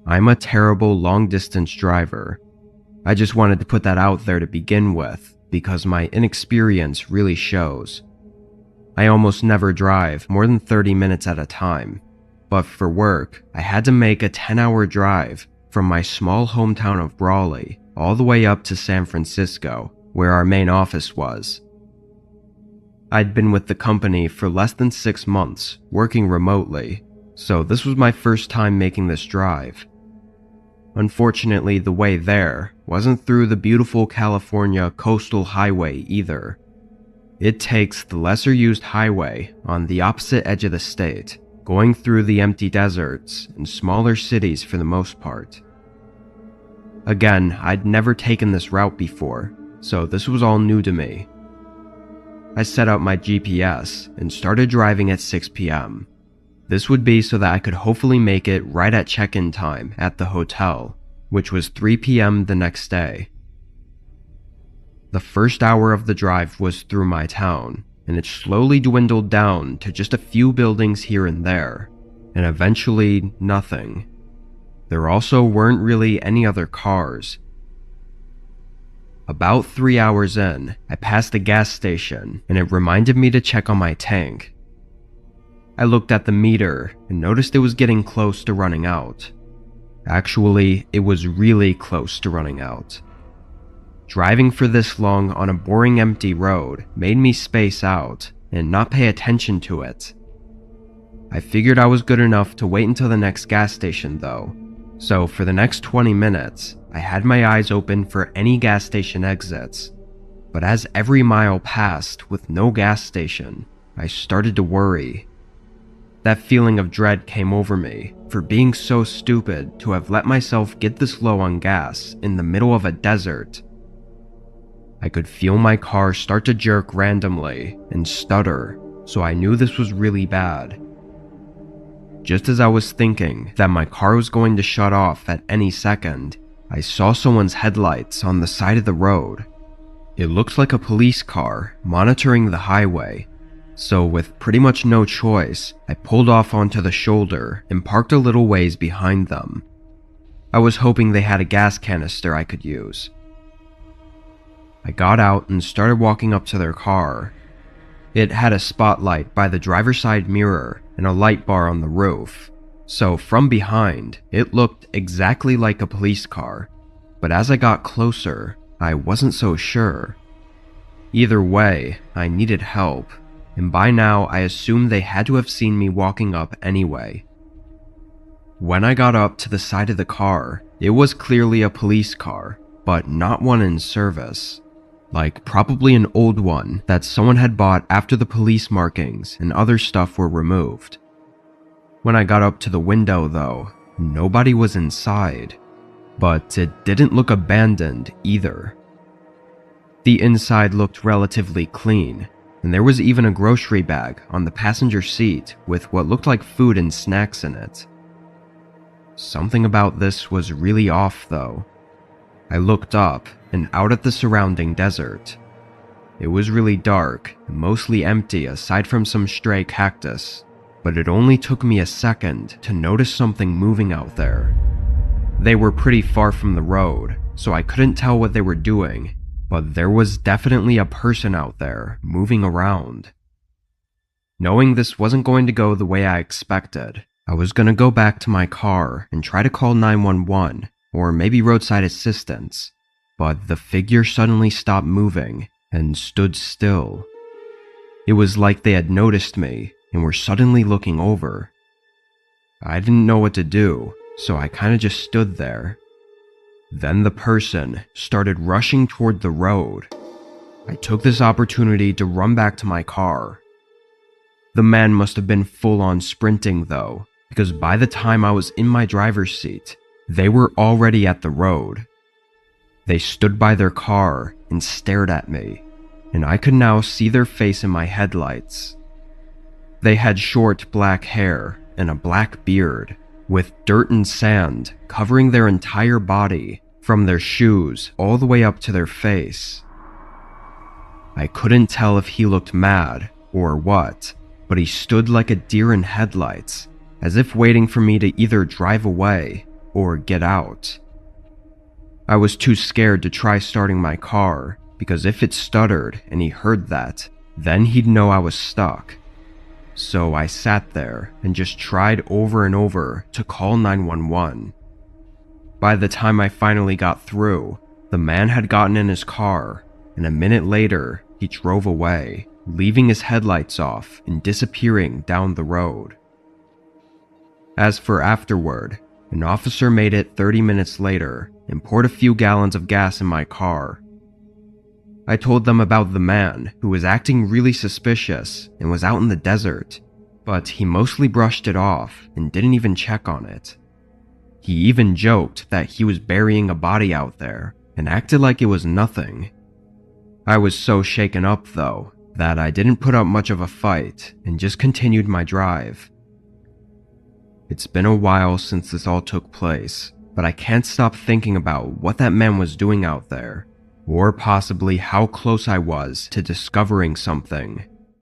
I'm a terrible long-distance driver. I just wanted to put that out there to begin with, because my inexperience really shows. I almost never drive more than 30 minutes at a time, but for work, I had to make a 10-hour drive from my small hometown of Brawley all the way up to San Francisco, where our main office was. I'd been with the company for less than 6 months, working remotely, so this was my first time making this drive. Unfortunately, the way there wasn't through the beautiful California coastal highway either. It takes the lesser-used highway on the opposite edge of the state, going through the empty deserts and smaller cities for the most part. Again, I'd never taken this route before, so this was all new to me. I set up my GPS and started driving at 6 p.m. This would be so that I could hopefully make it right at check-in time at the hotel, which was 3 p.m. the next day. The first hour of the drive was through my town, and it slowly dwindled down to just a few buildings here and there, and eventually nothing. There also weren't really any other cars. About 3 hours in, I passed a gas station, and it reminded me to check on my tank. I looked at the meter and noticed it was getting close to running out. Actually, it was really close to running out. Driving for this long on a boring empty road made me space out and not pay attention to it. I figured I was good enough to wait until the next gas station though, so for the next 20 minutes, I had my eyes open for any gas station exits. But as every mile passed with no gas station, I started to worry. That feeling of dread came over me for being so stupid to have let myself get this low on gas in the middle of a desert. I could feel my car start to jerk randomly and stutter, so I knew this was really bad. Just as I was thinking that my car was going to shut off at any second, I saw someone's headlights on the side of the road. It looked like a police car monitoring the highway, so with pretty much no choice, I pulled off onto the shoulder and parked a little ways behind them. I was hoping they had a gas canister I could use. I got out and started walking up to their car. It had a spotlight by the driver's side mirror and a light bar on the roof, so from behind, it looked exactly like a police car, but as I got closer, I wasn't so sure. Either way, I needed help, and by now I assumed they had to have seen me walking up anyway. When I got up to the side of the car, it was clearly a police car, but not one in service. Like probably an old one that someone had bought after the police markings and other stuff were removed. When I got up to the window though, nobody was inside, but it didn't look abandoned either. The inside looked relatively clean, and there was even a grocery bag on the passenger seat with what looked like food and snacks in it. Something about this was really off though. I looked up and out at the surrounding desert. It was really dark and mostly empty aside from some stray cactus, but it only took me a second to notice something moving out there. They were pretty far from the road, so I couldn't tell what they were doing, but there was definitely a person out there moving around. Knowing this wasn't going to go the way I expected, I was going to go back to my car and try to call 911 or maybe roadside assistance, but the figure suddenly stopped moving and stood still. It was like they had noticed me and were suddenly looking over. I didn't know what to do, so I kinda just stood there. Then the person started rushing toward the road. I took this opportunity to run back to my car. The man must have been full-on sprinting though, because by the time I was in my driver's seat, they were already at the road. They stood by their car and stared at me, and I could now see their face in my headlights. They had short black hair and a black beard, with dirt and sand covering their entire body, from their shoes all the way up to their face. I couldn't tell if he looked mad or what, but he stood like a deer in headlights, as if waiting for me to either drive away or get out. I was too scared to try starting my car because if it stuttered and he heard that, then he'd know I was stuck. So I sat there and just tried over and over to call 911. By the time I finally got through, the man had gotten in his car, and a minute later, he drove away, leaving his headlights off and disappearing down the road. As for afterward, an officer made it 30 minutes later and poured a few gallons of gas in my car. I told them about the man who was acting really suspicious and was out in the desert, but he mostly brushed it off and didn't even check on it. He even joked that he was burying a body out there and acted like it was nothing. I was so shaken up though that I didn't put up much of a fight and just continued my drive. It's been a while since this all took place, but I can't stop thinking about what that man was doing out there, or possibly how close I was to discovering something.